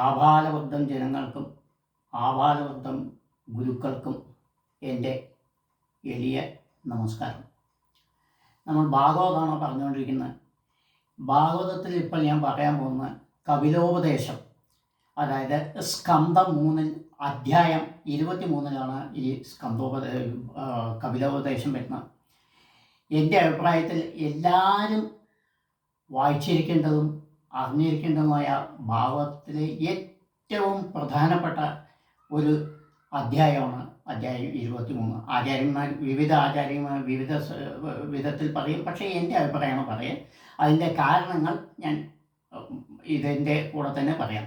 ആബാലവൃദ്ധം ജനങ്ങൾക്കും ആബാലവൃദ്ധം ഗുരുക്കൾക്കും എൻ്റെ എളിയ നമസ്കാരം. നമ്മൾ ഭാഗവതമാണ് പറഞ്ഞുകൊണ്ടിരിക്കുന്നത്. ഭാഗവതത്തിൽ ഇപ്പോൾ ഞാൻ പറയാൻ പോകുന്ന കപിലോപദേശം, അതായത് സ്കന്ധം 3 അധ്യായം 23 ഈ കപിലോപദേശം വരുന്നത്. എൻ്റെ അഭിപ്രായത്തിൽ എല്ലാവരും വായിച്ചിരിക്കേണ്ടതും അറിഞ്ഞിരിക്കേണ്ടതുമായ ഭാഗവതത്തിലെ ഏറ്റവും പ്രധാനപ്പെട്ട ഒരു അധ്യായമാണ് അധ്യായം 23. ആചാര്യന്മാർ വിവിധ വിധത്തിൽ പറയും. പക്ഷേ എൻ്റെ അഭിപ്രായമാണ് പറയാം. അതിൻ്റെ കാരണങ്ങൾ ഞാൻ ഇതിൻ്റെ കൂടെ തന്നെ പറയാം.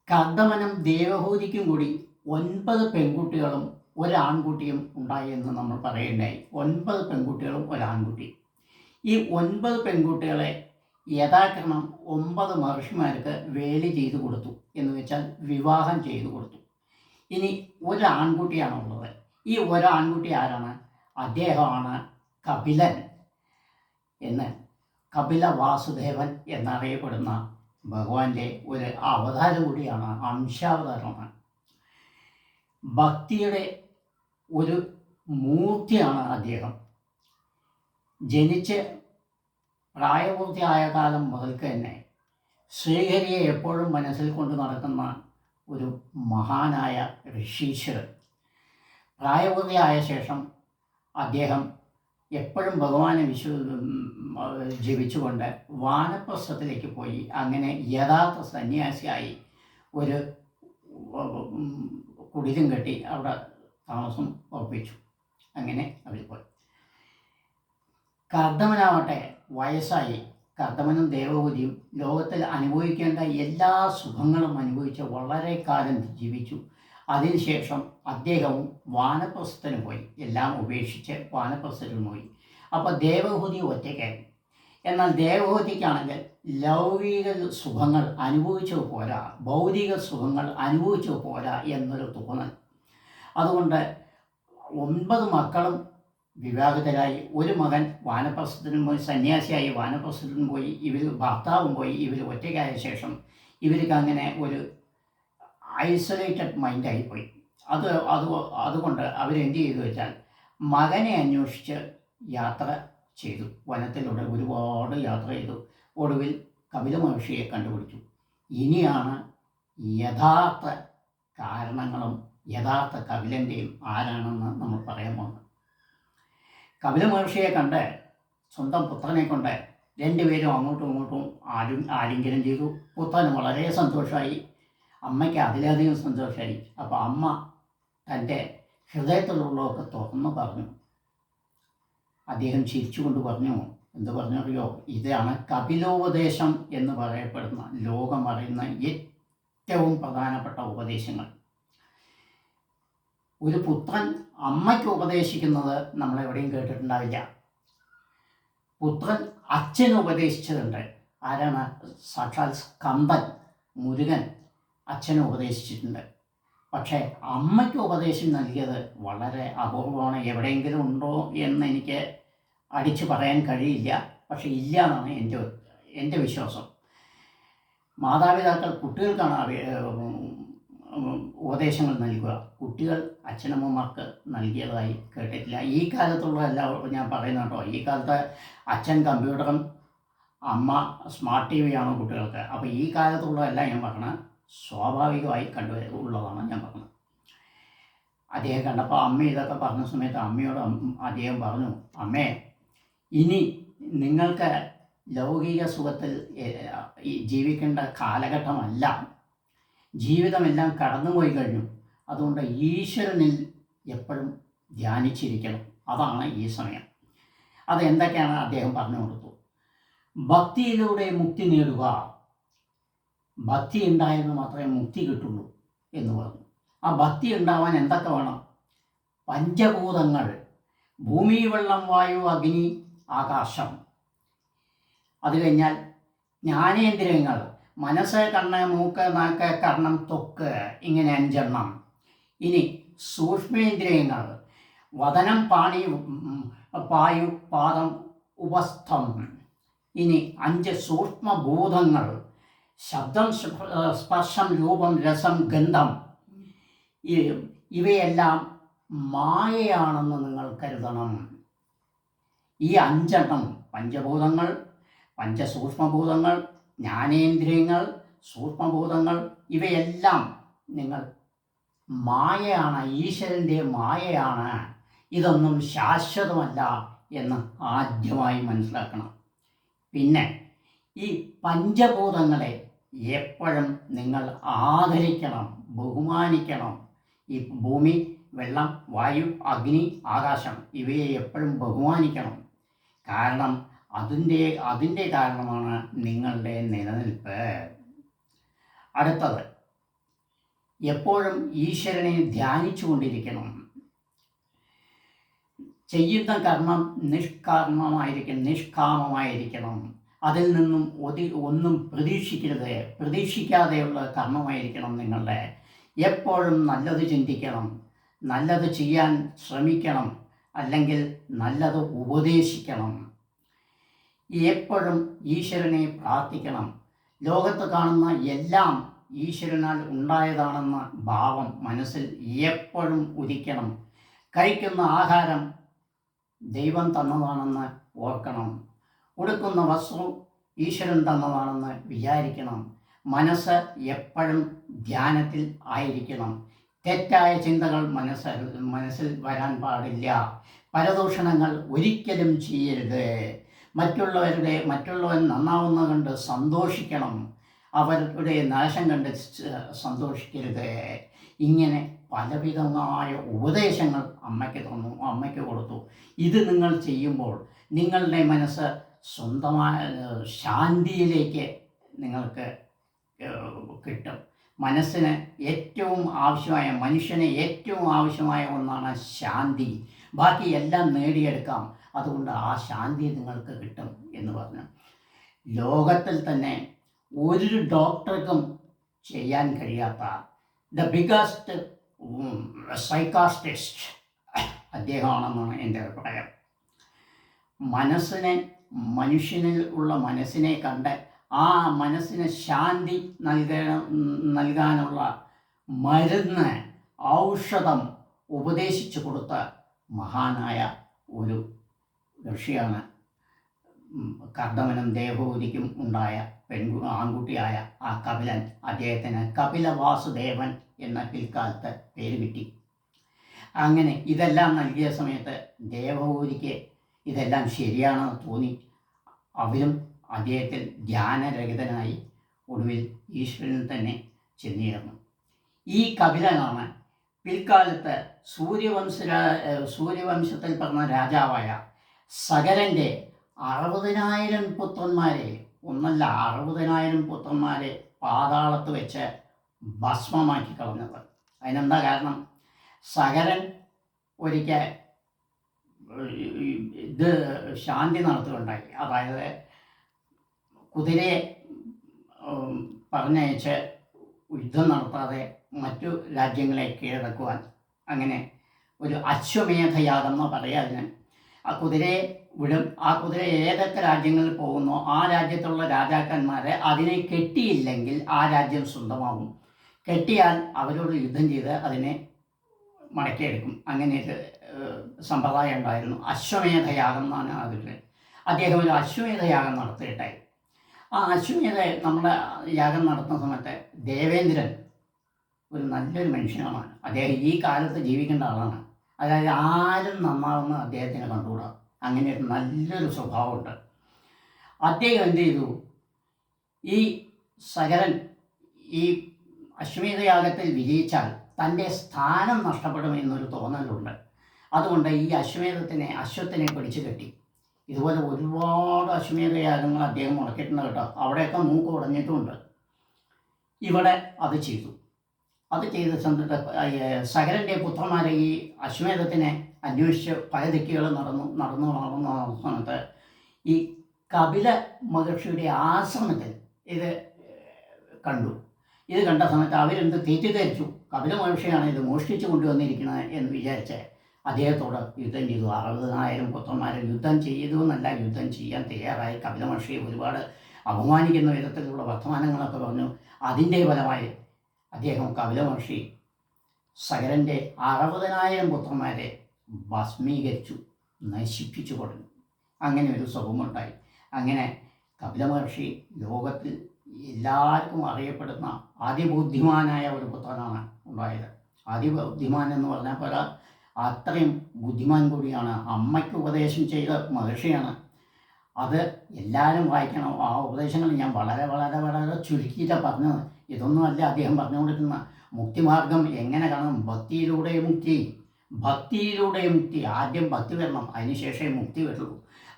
കർദമനും ദേവഹൂതിക്കും കൂടി 9 പെൺകുട്ടികളും ഒരാൺകുട്ടിയും ഉണ്ടായി എന്ന് നമ്മൾ പറയുകയുണ്ടായി. 9 പെൺകുട്ടികളും ഒരാൺകുട്ടി. ഈ 9 പെൺകുട്ടികളെ യഥാക്രമം 9 മഹർഷിമാർക്ക് വേലി ചെയ്തു കൊടുത്തു, എന്ന് വെച്ചാൽ വിവാഹം ചെയ്തു കൊടുത്തു. ഇനി ഒരാൺകുട്ടിയാണുള്ളത്. ഈ ഒരാൺകുട്ടി ആരാണ്? അദ്ദേഹമാണ് കപിലൻ എന്ന്, കപില വാസുദേവൻ എന്നറിയപ്പെടുന്ന ഭഗവാന്റെ ഒരു അവതാരം കൂടിയാണ്, അംശാവതാരമാണ്. ഭക്തിയുടെ ഒരു മൂർത്തിയാണ് അദ്ദേഹം. ജനിച്ച് പ്രായപൂർത്തിയായ കാലം മുതൽക്ക് തന്നെ ശ്രീഹരിയെ എപ്പോഴും മനസ്സിൽ കൊണ്ട് നടക്കുന്ന ഒരു മഹാനായ ഋഷീശ്വരൻ. പ്രായപൂർത്തിയായ ശേഷം അദ്ദേഹം എപ്പോഴും ഭഗവാനെ ജപിച്ചുകൊണ്ട് വാനപ്രസ്ഥത്തിലേക്ക് പോയി. അങ്ങനെ യഥാർത്ഥ സന്യാസിയായി ഒരു കുടിലും കെട്ടി അവിടെ താമസം ഉറപ്പിച്ചു. അങ്ങനെ അവർ പോയി. കർദമനാവട്ടെ വയസ്സായി. കർദമനും ദേവഹൂതിയും ലോകത്തിൽ അനുഭവിക്കേണ്ട എല്ലാ സുഖങ്ങളും അനുഭവിച്ച് വളരെ കാലം ജീവിച്ചു. അതിനുശേഷം അദ്ദേഹവും വാനപ്രസ്ഥത്തിന് പോയി. എല്ലാം ഉപേക്ഷിച്ച് വാനപ്രസ്ഥത്തിന് പോയി. അപ്പോൾ ദേവഹൂതി ഒറ്റയ്ക്കായി. എന്നാൽ ദേവഹൂതിക്കാണെങ്കിൽ ലൗകിക സുഖങ്ങൾ അനുഭവിച്ചു പോരാ, ഭൗതിക സുഖങ്ങൾ അനുഭവിച്ചു പോരാ എന്നൊരു തോന്നൽ. അതുകൊണ്ട് 9 മക്കളും വിവാഹിതരായി. ഒരു മകൻ വാനപ്രസ്ഥത്തിനും പോയി, സന്യാസിയായി വാനപ്രസ്ഥത്തിനും പോയി. ഇവർ ഭർത്താവും പോയി. ഇവർ ഒറ്റയ്ക്കായ ശേഷം ഇവർക്ക് അങ്ങനെ ഒരു ഐസൊലേറ്റഡ് മൈൻഡായിപ്പോയി. അതുകൊണ്ട് അവരെന്ത് ചെയ്തു വെച്ചാൽ മകനെ അന്വേഷിച്ച് യാത്ര ചെയ്തു. വനത്തിലൂടെ ഒരുപാട് യാത്ര ചെയ്തു. ഒടുവിൽ കപില മഹർഷിയെ കണ്ടുപിടിച്ചു. ഇനിയാണ് യഥാർത്ഥ കാരണങ്ങളും യഥാർത്ഥ കപിലൻ്റെയും ആരാണെന്ന് നമ്മൾ പറയാൻ പോകുന്നത്. കപില മഹർഷിയെ കണ്ട് സ്വന്തം പുത്രനെ കൊണ്ട് രണ്ടുപേരും അങ്ങോട്ടും ഇങ്ങോട്ടും ആലിംഗനം ചെയ്തു. പുത്രന് വളരെ സന്തോഷമായി, അമ്മയ്ക്ക് അതിലധികം സന്തോഷമായി. അപ്പോൾ അമ്മ തൻ്റെ ഹൃദയത്തിലുള്ളതൊക്കെ തുറന്നു പറഞ്ഞു. അദ്ദേഹം ചിരിച്ചുകൊണ്ട് പറഞ്ഞു, എന്ത് പറഞ്ഞറിയോ? ഇതാണ് കപിലോപദേശം എന്ന് പറയപ്പെടുന്ന, ലോകം അറിയുന്ന ഏറ്റവും പ്രധാനപ്പെട്ട ഉപദേശങ്ങൾ. ഒരു പുത്രൻ അമ്മയ്ക്ക് ഉപദേശിക്കുന്നത് നമ്മളെവിടെയും കേട്ടിട്ടുണ്ടാവില്ല. പുത്രൻ അച്ഛന് ഉപദേശിച്ചതുണ്ട്. ആരാണ്? സാക്ഷാൽ സ്കന്ദൻ, മുരുകൻ അച്ഛന് ഉപദേശിച്ചിട്ടുണ്ട്. പക്ഷേ അമ്മയ്ക്ക് ഉപദേശം നൽകിയത് വളരെ അപൂർവമാണ്. എവിടെയെങ്കിലും ഉണ്ടോ എന്ന് എനിക്ക് അടിച്ചു പറയാൻ കഴിയില്ല. പക്ഷേ ഇല്ല എന്നാണ് എൻ്റെ വിശ്വാസം. മാതാപിതാക്കൾ കുട്ടികൾക്കാണ് ഉപദേശങ്ങൾ നൽകുക. കുട്ടികൾ അച്ഛനമ്മമാർക്ക് നൽകിയതായി കേട്ടിട്ടില്ല. ഈ കാലത്തുള്ളതല്ല ഞാൻ പറയുന്നത് കേട്ടോ. ഈ കാലത്ത് അച്ഛൻ കമ്പ്യൂട്ടറും അമ്മ സ്മാർട്ട് ടി വിയാണ് കുട്ടികൾക്ക്. അപ്പോൾ ഈ കാലത്തുള്ളതല്ല ഞാൻ പറഞ്ഞത്, സ്വാഭാവികമായി ഉള്ളതാണ് ഞാൻ പറഞ്ഞത്. അദ്ദേഹം കണ്ടപ്പോൾ അമ്മ ഇതൊക്കെ പറഞ്ഞ സമയത്ത് അമ്മയോട് അദ്ദേഹം പറഞ്ഞു, അമ്മേ, ഇനി നിങ്ങൾക്ക് ലൗകിക സുഖത്തിൽ ജീവിക്കേണ്ട കാലഘട്ടമല്ല. ജീവിതമെല്ലാം കടന്നുപോയി കഴിഞ്ഞു. അതുകൊണ്ട് ഈശ്വരനിൽ എപ്പോഴും ധ്യാനിച്ചിരിക്കണം. അതാണ് ഈ സമയം. അതെന്തൊക്കെയാണ് അദ്ദേഹം പറഞ്ഞു കൊടുത്തു. ഭക്തിയിലൂടെ മുക്തി നേടുക. ഭക്തി ഉണ്ടായെന്ന് മാത്രമേ മുക്തി കിട്ടുള്ളൂ എന്ന് പറഞ്ഞു. ആ ഭക്തി ഉണ്ടാവാൻ എന്തൊക്കെ വേണം? പഞ്ചഭൂതങ്ങൾ, ഭൂമി, വെള്ളം, വായു, അഗ്നി, ആകാശം. അത് കഴിഞ്ഞാൽ ജ്ഞാനേന്ദ്രിയങ്ങൾ, മനസ്സ്, കണ്ണ്, മൂക്ക്, നാക്ക്, കർണം, ത്വക്ക്, ഇങ്ങനെ 5 എണ്ണം. ഇനി സൂക്ഷ്മേന്ദ്രിയങ്ങൾ, വദനം, പാണി, പായു, പാദം, ഉപസ്ഥം. ഇനി 5 സൂക്ഷ്മഭൂതങ്ങൾ, ശബ്ദം, സ്പർശം, രൂപം, രസം, ഗന്ധം ഇവയെല്ലാം മായയാണെന്ന് നിങ്ങൾ കരുതണം. ഈ 5 പഞ്ചഭൂതങ്ങൾ, പഞ്ചസൂക്ഷ്മഭൂതങ്ങൾ, ജ്ഞാനേന്ദ്രിയങ്ങൾ, സൂക്ഷ്മഭൂതങ്ങൾ ഇവയെല്ലാം നിങ്ങൾ മായയാണ്, ഈശ്വരൻ്റെ മായയാണ്. ഇതൊന്നും ശാശ്വതമല്ല എന്ന് ആദ്യമായി മനസ്സിലാക്കണം. പിന്നെ ഈ പഞ്ചഭൂതങ്ങളെ എപ്പോഴും നിങ്ങൾ ആദരിക്കണം, ബഹുമാനിക്കണം. ഈ ഭൂമി, വെള്ളം, വായു, അഗ്നി, ആകാശം ഇവയെ എപ്പോഴും ബഹുമാനിക്കണം. കാരണം അതിൻ്റെ കാരണമാണ് നിങ്ങളുടെ നിലനിൽപ്പ്. അടുത്തത്, എപ്പോഴും ഈശ്വരനെ ധ്യാനിച്ചു കൊണ്ടിരിക്കണം. ചെയ്യുന്ന കർമ്മം നിഷ്കാമമായിരിക്കണം. അതിൽ നിന്നും ഒന്നും പ്രതീക്ഷിക്കാതെയുള്ള കർമ്മമായിരിക്കണം നിങ്ങളുടെ. എപ്പോഴും നല്ലത് ചിന്തിക്കണം, നല്ലത് ചെയ്യാൻ ശ്രമിക്കണം, അല്ലെങ്കിൽ നല്ലത് ഉപദേശിക്കണം. എപ്പോഴും ഈശ്വരനെ പ്രാർത്ഥിക്കണം. ലോകത്ത് കാണുന്ന എല്ലാം ഈശ്വരനാൽ ഉണ്ടായതാണെന്ന ഭാവം മനസ്സിൽ എപ്പോഴും ഉദിക്കണം. കഴിക്കുന്ന ആഹാരം ദൈവം തന്നതാണെന്ന് ഓർക്കണം. ഉടുക്കുന്ന വസ്ത്രം ഈശ്വരൻ തന്നതാണെന്ന് വിചാരിക്കണം. മനസ്സ് എപ്പോഴും ധ്യാനത്തിൽ ആയിരിക്കണം. തെറ്റായ ചിന്തകൾ മനസ്സിൽ വരാൻ പാടില്ല. പരദൂഷണങ്ങൾ ഒരിക്കലും ചെയ്യരുത്. മറ്റുള്ളവൻ നന്നാവുന്നത് കണ്ട് സന്തോഷിക്കണം, അവരുടെ നാശം കണ്ട് സന്തോഷിക്കരുത്. ഇങ്ങനെ പലവിധമായ ഉപദേശങ്ങൾ അമ്മയ്ക്ക് കൊടുത്തു. ഇത് നിങ്ങൾ ചെയ്യുമ്പോൾ നിങ്ങളുടെ മനസ്സ് സ്വന്തമായ ശാന്തിയിലേക്ക് നിങ്ങൾക്ക് കിട്ടും. മനസ്സിന് മനുഷ്യന് ഏറ്റവും ആവശ്യമായ ഒന്നാണ് ശാന്തി. ബാക്കി എല്ലാം നേടിയെടുക്കാം. അതുകൊണ്ട് ആ ശാന്തി നിങ്ങൾക്ക് കിട്ടും എന്ന് പറഞ്ഞു. ലോകത്തിൽ തന്നെ ഒരു ഡോക്ടർക്കും ചെയ്യാൻ കഴിയാത്ത ദ ബിഗസ്റ്റ് സൈക്കാട്രിസ്റ്റ് അദ്ദേഹമാണെന്നാണ് എൻ്റെ അഭിപ്രായം. മനുഷ്യനിൽ ഉള്ള മനസ്സിനെ കണ്ട് ആ മനസ്സിന് ശാന്തി നൽകാനുള്ള മരുന്ന്, ഔഷധം ഉപദേശിച്ചു കൊടുത്ത മഹാനായ ഒരു ഋഷിയാണ് കർദമനും ദേവഹൂതിക്കും ഉണ്ടായ ആൺകുട്ടിയായ ആ കപിലൻ. അദ്ദേഹത്തിന് കപിലവാസുദേവൻ എന്ന പിൽക്കാലത്ത് പേര് കിട്ടി. അങ്ങനെ ഇതെല്ലാം നൽകിയ സമയത്ത് ദേവഹൂതിക്ക് ഇതെല്ലാം ശരിയാണെന്ന് തോന്നി. അവരും അദ്ദേഹത്തിൽ ധ്യാനരഹിതനായി ഒടുവിൽ ഈശ്വരനിൽ തന്നെ ചെന്നുചേർന്നു. ഈ കപിലനാണ് പിൽക്കാലത്ത് സൂര്യവംശത്തിൽ പറഞ്ഞ രാജാവായ സകരൻ്റെ 60,000 പുത്രന്മാരെ, 60,000 പുത്രന്മാരെ പാതാളത്ത് വെച്ച് ഭസ്മമാക്കി കളഞ്ഞത്. അതിനെന്താ കാരണം? സകരൻ ഒരിക്കൽ ശാന്തി നടത്തുകയുണ്ടായി. അതായത് കുതിരയെ പറഞ്ഞയച്ച് യുദ്ധം നടത്താതെ മറ്റു രാജ്യങ്ങളെ കീഴടക്കുവാൻ, അങ്ങനെ ഒരു അശ്വമേധയാഗം എന്ന് പറയാം അതിന്. ആ കുതിരയെ വിടും. ആ കുതിര ഏതൊക്കെ രാജ്യങ്ങളിൽ പോകുന്നോ ആ രാജ്യത്തുള്ള രാജാക്കന്മാരെ അതിനെ കെട്ടിയില്ലെങ്കിൽ ആ രാജ്യം സ്വന്തമാവും. കെട്ടിയാൽ അവരോട് യുദ്ധം ചെയ്ത് അതിനെ മടക്കിയെടുക്കും. അങ്ങനെ ഒരു സമ്പ്രദായം ഉണ്ടായിരുന്നു. അശ്വമേധയാഗം എന്നാണ് അതിൽ. അദ്ദേഹം ഒരു അശ്വമേധയാഗം നടത്തിയിട്ടായി. ആ നമ്മുടെ യാഗം നടത്തുന്ന സമയത്ത് ദേവേന്ദ്രൻ ഒരു നല്ലൊരു മനുഷ്യനാണ്. അദ്ദേഹം ഈ കാലത്ത് ജീവിക്കേണ്ട ആളാണ്. അതായത് ആരും നന്നാവുന്ന അദ്ദേഹത്തിന് കണ്ടുകൂടാ. അങ്ങനെ ഒരു നല്ലൊരു സ്വഭാവമുണ്ട്. അദ്ദേഹം എന്ത് ചെയ്തു? ഈ സകരൻ ഈ അശ്വമേധയാഗത്തിൽ വിജയിച്ചാൽ തൻ്റെ സ്ഥാനം നഷ്ടപ്പെടുമെന്നൊരു തോന്നലുണ്ട്. അതുകൊണ്ട് ഈ അശ്വത്തിനെ പിടിച്ചു കെട്ടി. ഇതുപോലെ ഒരുപാട് അശ്വമേധയാഗങ്ങൾ അദ്ദേഹം മുടക്കിയിട്ടുണ്ട് കേട്ടോ. അവിടെയൊക്കെ മൂക്ക് ഉടഞ്ഞിട്ടുമുണ്ട്. ഇവിടെ അത് ചെയ്തു. അത് ചെയ്ത സമയത്ത് സകരൻ്റെ പുത്രന്മാരെ ഈ അശ്വമേധത്തിനെ അന്വേഷിച്ച് പല ദിക്കുകൾ നടന്ന സമയത്ത് ഈ കപില മഹർഷിയുടെ ആശ്രമത്തിൽ ഇത് കണ്ടു. ഇത് കണ്ട സമയത്ത് അവരെന്ത് തെറ്റിദ്ധരിച്ചു. കപില മഹർഷിയാണ് ഇത് മോഷ്ടിച്ചു കൊണ്ടുവന്നിരിക്കുന്നത് എന്ന് വിചാരിച്ച് അദ്ദേഹത്തോട് യുദ്ധം ചെയ്തു. 60,000 പുത്രന്മാരെ യുദ്ധം ചെയ്തു എന്നല്ല, യുദ്ധം ചെയ്യാൻ തയ്യാറായി. കപില മഹർഷിയെ ഒരുപാട് അപമാനിക്കുന്ന വിധത്തിലുള്ള വർത്തമാനങ്ങളൊക്കെ പറഞ്ഞു. അതിൻ്റെ ഫലമായി അദ്ദേഹം കപില മഹർഷി സകരൻ്റെ 60,000 പുത്രന്മാരെ ഭസ്മീകരിച്ചു, നശിപ്പിച്ചു കൊടുത്തു. അങ്ങനെ ഒരു സ്വഭാവമുണ്ടായി. അങ്ങനെ കപില മഹർഷി ലോകത്തിൽ എല്ലാവർക്കും അറിയപ്പെടുന്ന അതിബുദ്ധിമാനായ ഒരു പുത്രനാണ് ഉണ്ടായത്. അതിബുദ്ധിമാൻ എന്ന് പറഞ്ഞാൽ പോലെ അത്രയും ബുദ്ധിമാൻ കൂടിയാണ്. അമ്മയ്ക്ക് ഉപദേശം ചെയ്ത മഹർഷിയാണ്. അത് എല്ലാവരും വായിക്കണം. ആ ഉപദേശങ്ങൾ ഞാൻ വളരെ വളരെ വളരെ ചുരുക്കിയിട്ടാണ് പറഞ്ഞത്. ഇതൊന്നുമല്ല അദ്ദേഹം പറഞ്ഞു കൊടുക്കുന്ന മുക്തിമാർഗം എങ്ങനെ കാണും. ഭക്തിയിലൂടെ മുക്തി, ഭക്തിയിലൂടെ മുക്തി. ആദ്യം ഭക്തി വരണം, അതിനുശേഷമേ മുക്തി വരുള്ളൂ.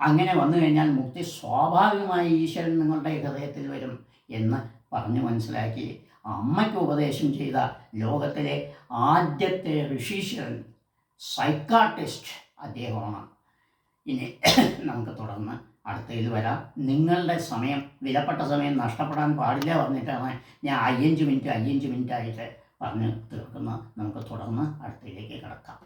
അങ്ങനെ വന്നു കഴിഞ്ഞാൽ മുക്തി സ്വാഭാവികമായി ഈശ്വരൻ നിങ്ങളുടെ ഹൃദയത്തിൽ വരും എന്ന് പറഞ്ഞു മനസ്സിലാക്കി അമ്മയ്ക്ക് ഉപദേശം ചെയ്ത ലോകത്തിലെ ആദ്യത്തെ ഋഷീശ്വരൻ സൈക്കാട്രിസ്റ്റ് അദ്ദേഹമാണ്. ഇനി നമുക്ക് തുടർന്ന് അടുത്തതിൽ വരാം. നിങ്ങളുടെ സമയം, വിലപ്പെട്ട സമയം നഷ്ടപ്പെടാൻ പാടില്ല പറഞ്ഞിട്ടാണ് ഞാൻ 5 മിനിറ്റ് ആയിട്ട് പറഞ്ഞ് തീർക്കുന്നത്. നമുക്ക് തുടർന്ന് അടുത്തതിലേക്ക് കിടക്കാം.